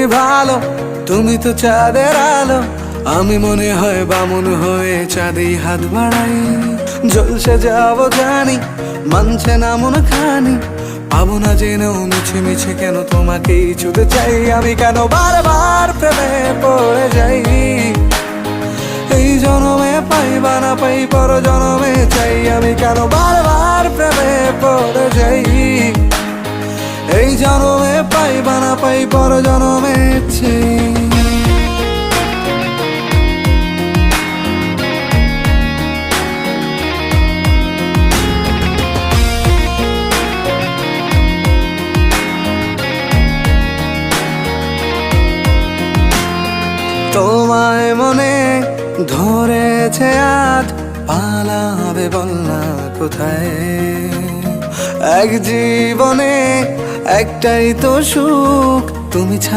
তুমি ভালো, তুমি তো চাঁদের আলো। আমি মনে হয় বামুন হয়ে চাঁদেই হাত বাড়াই। জলসে যাবো জানি, মানছে না মন খানি। পাবো না জেনেও মিছে মিছে কেন তোমাকেই ছুতে চাই। আমি কেন বারবার প্রেমে পড়ে যাই। এই জনমে পাই বা না পাই, পর জনমে চাই। আমি কেন বারবার প্রেমে পড়ে যাই। এই জনমে পাই বা না পাই, পর জনমে চাই। তোমায় মনে ধরেছে আজ, পালাবে বল না কোথায়। এক জীবনে একটাই তো সুখ, তুমি